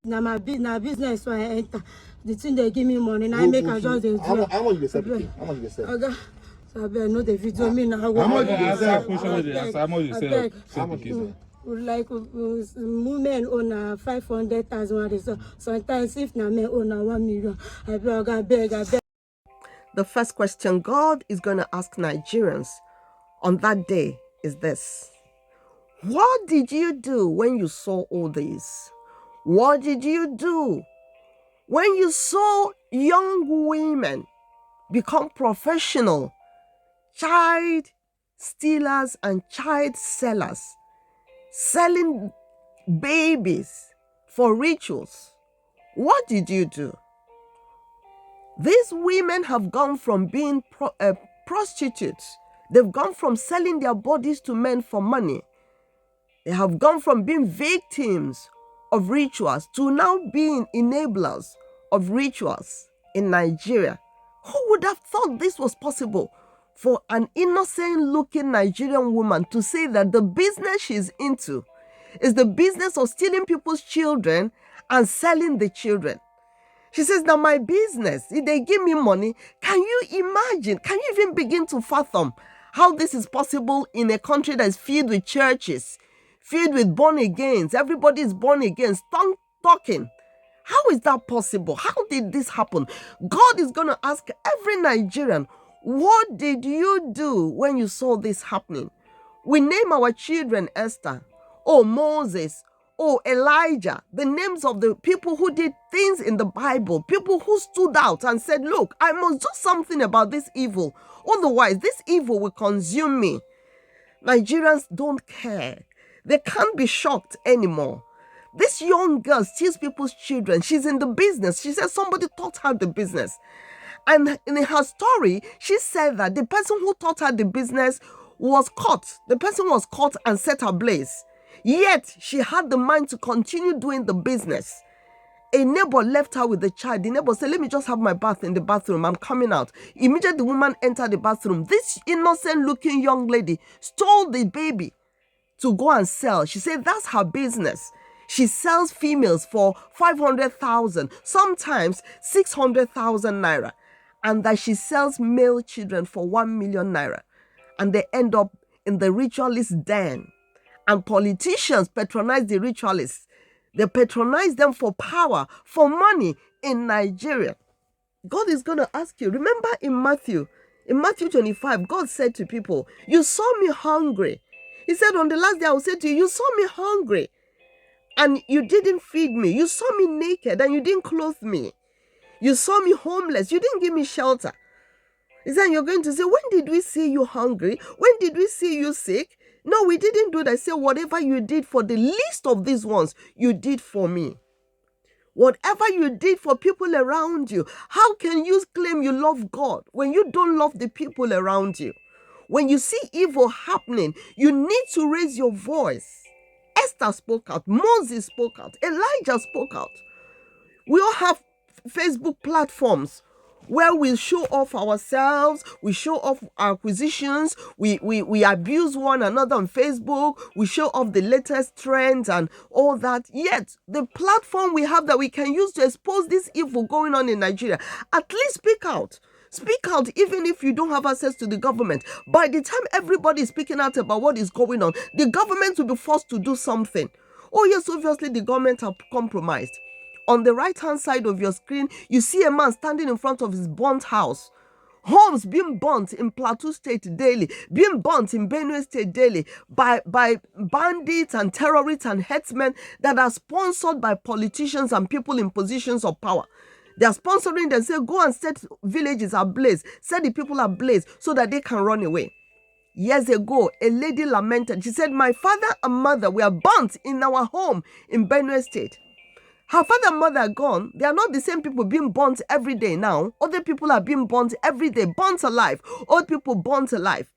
Now my business, so I enter. The thing they give me money, now I make a just do. How much you sell? How much you sell? Okay. So I know the video me now. How much you sell? How much you sell? How much you sell? Like women own 500,000. So sometimes if na men own 1 million, I beg. The first question God is going to ask Nigerians on that day is this: what did you do when you saw all this? What did you do when you saw young women become professional child stealers and child sellers, selling babies for rituals? What did you do? These women have gone from being prostitutes. They've gone from selling their bodies to men for money. They have gone from being victims of rituals to now being enablers of rituals in Nigeria. Who would have thought this was possible for an innocent-looking Nigerian woman to say that the business she's into is the business of stealing people's children and selling the children? She says, now my business, if they give me money, can you imagine, can you even begin to fathom how this is possible in a country that is filled with churches, filled with born-agains? Everybody is born again, talking. How is that possible? How did this happen? God is going to ask every Nigerian, what did you do when you saw this happening? We name our children Esther, Moses, Elijah, the names of the people who did things in the Bible, people who stood out and said, look, I must do something about this evil. Otherwise, this evil will consume me. Nigerians don't care. They can't be shocked anymore. This young girl steals people's children. She's in the business. She says somebody taught her the business. And in her story, she said that the person who taught her the business was caught. The person was caught and set ablaze. Yet, she had the mind to continue doing the business. A neighbor left her with the child. The neighbor said, let me just have my bath in the bathroom. I'm coming out. Immediately, the woman entered the bathroom. This innocent-looking young lady stole the baby to go and sell. She said that's her business. She sells females for 500,000, sometimes 600,000 naira. And that she sells male children for 1 million naira. And they end up in the ritualist den. And politicians patronize the ritualists. They patronize them for power, for money in Nigeria. God is going to ask you. Remember in Matthew 25, God said to people, you saw me hungry. He said, on the last day, I will say to you, you saw me hungry and you didn't feed me. You saw me naked and you didn't clothe me. You saw me homeless. You didn't give me shelter. He said, you're going to say, when did we see you hungry? When did we see you sick? No, we didn't do that. Say, whatever you did for the least of these ones, you did for me. Whatever you did for people around you, how can you claim you love God when you don't love the people around you? When you see evil happening, you need to raise your voice. Esther spoke out. Moses spoke out. Elijah spoke out. We all have Facebook platforms where we show off ourselves, we show off our acquisitions, we abuse one another on Facebook, we show off the latest trends and all that. Yet, the platform we have that we can use to expose this evil going on in Nigeria, at least speak out. Speak out even if you don't have access to the government. By the time everybody is speaking out about what is going on, the government will be forced to do something. Oh yes, obviously the government have compromised. On the right-hand side of your screen, you see a man standing in front of his burnt house. Homes being burnt in Plateau State daily, being burnt in Benue State daily by bandits and terrorists and headsmen that are sponsored by politicians and people in positions of power. They are sponsoring them, say, go and set villages ablaze, set the people ablaze so that they can run away. Years ago, a lady lamented. She said, my father and mother were burnt in our home in Benue State. Her father and mother are gone. They are not the same people being burnt every day now. Other people are being burnt every day, burnt alive. Old people burnt alive.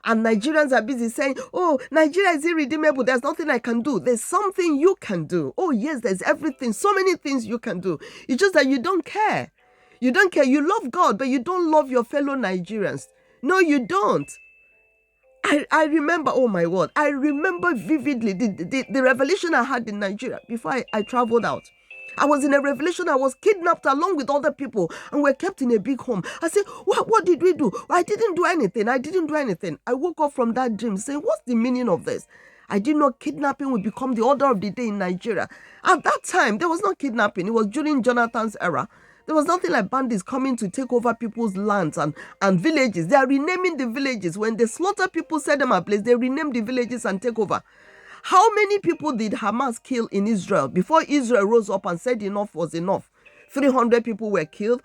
And Nigerians are busy saying, oh, Nigeria is irredeemable. There's nothing I can do. There's something you can do. Oh, yes, there's everything. So many things you can do. It's just that you don't care. You don't care. You love God, but you don't love your fellow Nigerians. No, you don't. I remember, oh my word, I remember vividly the revelation I had in Nigeria before I traveled out. I was in a revelation. I was kidnapped along with other people and we're kept in a big home. I said, what did we do? I didn't do anything. I woke up from that dream saying, what's the meaning of this? I didn't know kidnapping would become the order of the day in Nigeria. At that time, there was no kidnapping. It was during Jonathan's era. There was nothing like bandits coming to take over people's lands and villages. They are renaming the villages. When they slaughter people, set them ablaze, they rename the villages and take over. How many people did Hamas kill in Israel before Israel rose up and said enough was enough? 300 people were killed,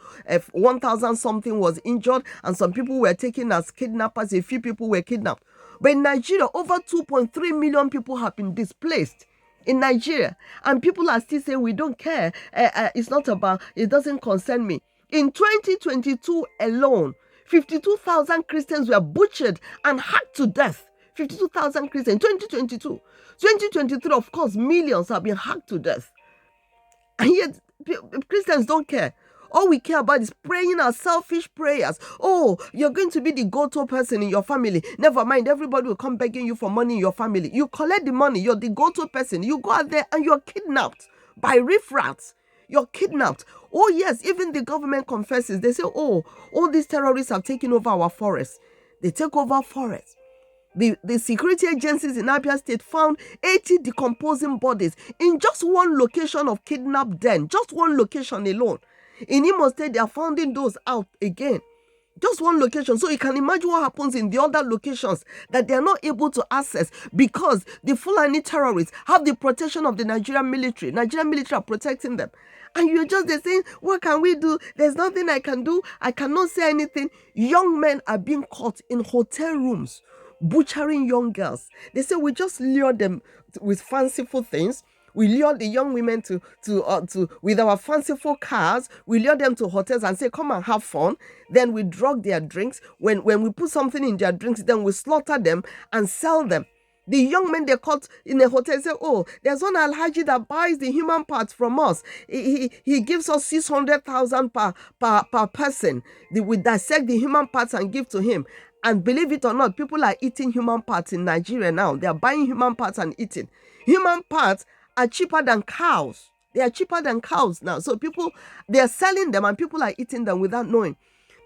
1,000 something was injured, and some people were taken as kidnappers, a few people were kidnapped. But in Nigeria, over 2.3 million people have been displaced in Nigeria. And people are still saying, we don't care. It's not about, it doesn't concern me. In 2022 alone, 52,000 Christians were butchered and hacked to death. 52,000 Christians in 2022. 2023, of course, millions have been hacked to death. And yet, Christians don't care. All we care about is praying our selfish prayers. Oh, you're going to be the go-to person in your family. Never mind, everybody will come begging you for money in your family. You collect the money, you're the go-to person. You go out there and you're kidnapped by riffraffs. You're kidnapped. Oh yes, even the government confesses. They say, oh, all these terrorists have taken over our forests. They take over forests. The security agencies in Abia State found 80 decomposing bodies in just one location of kidnapped den. Just one location alone. In Imo State, they are finding those out again. Just one location. So you can imagine what happens in the other locations that they are not able to access because the Fulani terrorists have the protection of the Nigerian military. Nigerian military are protecting them. And you're just there saying, what can we do? There's nothing I can do. I cannot say anything. Young men are being caught in hotel rooms, butchering young girls. They say we just lure them with fanciful things. We lure the young women to with our fanciful cars. We lure them to hotels and say, come and have fun. Then we drug their drinks. When we put something in their drinks, then we slaughter them and sell them. The young men they caught in a hotel say, oh, there's one Alhaji that buys the human parts from us. He gives us 600,000 per person. We dissect the human parts and give to him. And believe it or not, people are eating human parts in Nigeria now. They are buying human parts and eating. Human parts are cheaper than cows. They are cheaper than cows now. So people, they are selling them and people are eating them without knowing.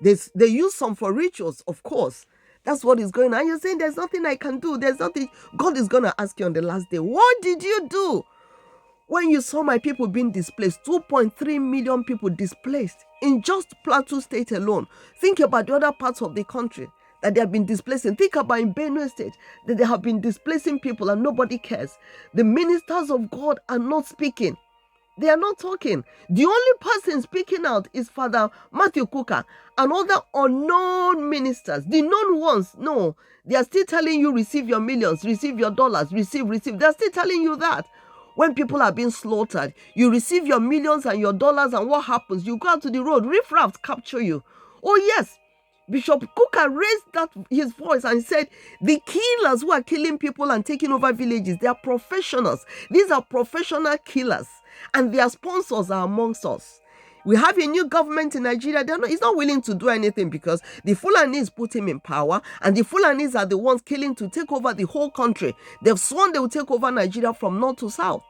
They use some for rituals, of course. That's what is going on. And you're saying there's nothing I can do. There's nothing. God is going to ask you on the last day. What did you do when you saw my people being displaced? 2.3 million people displaced in just Plateau State alone. Think about the other parts of the country that they have been displacing. Think about in Benue State that they have been displacing people and nobody cares. The ministers of God are not speaking. They are not talking. The only person speaking out is Father Matthew Kuka and other unknown ministers. The known ones, no. They are still telling you, receive your millions, receive your dollars, receive. They are still telling you that. When people are being slaughtered, you receive your millions and your dollars, and what happens? You go out to the road, riffraffs capture you. Oh yes, Bishop Kuka raised his voice and said, the killers who are killing people and taking over villages, they are professionals. These are professional killers. And their sponsors are amongst us. We have a new government in Nigeria. He's not willing to do anything because the Fulanis put him in power. And the Fulanis are the ones killing to take over the whole country. They've sworn they will take over Nigeria from north to south.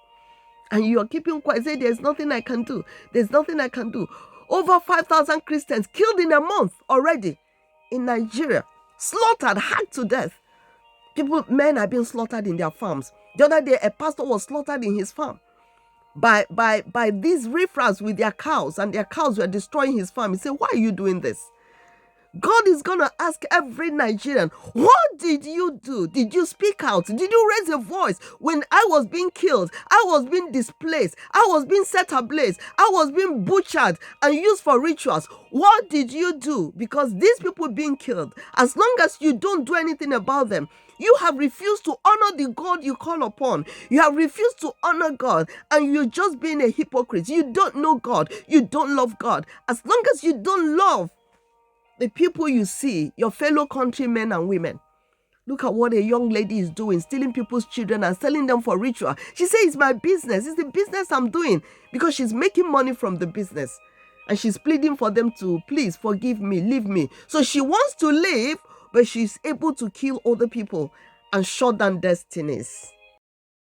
And you are keeping quiet. Say, there's nothing I can do. There's nothing I can do. Over 5,000 Christians killed in a month already. In Nigeria, slaughtered, hacked to death. Men are being slaughtered in their farms. The other day, a pastor was slaughtered in his farm by these riffraffs with their cows, and their cows were destroying his farm. He said, why are you doing this? God is going to ask every Nigerian, what did you do? Did you speak out? Did you raise a voice? When I was being killed, I was being displaced, I was being set ablaze, I was being butchered and used for rituals. What did you do? Because these people being killed, as long as you don't do anything about them, you have refused to honor the God you call upon. You have refused to honor God, and you're just being a hypocrite. You don't know God. You don't love God. As long as you don't love the people you see, your fellow countrymen and women. Look at what a young lady is doing, stealing people's children and selling them for ritual. She says, it's my business. It's the business I'm doing, because she's making money from the business. And she's pleading for them to, please forgive me, leave me. So she wants to leave, but she's able to kill other people and shut down destinies.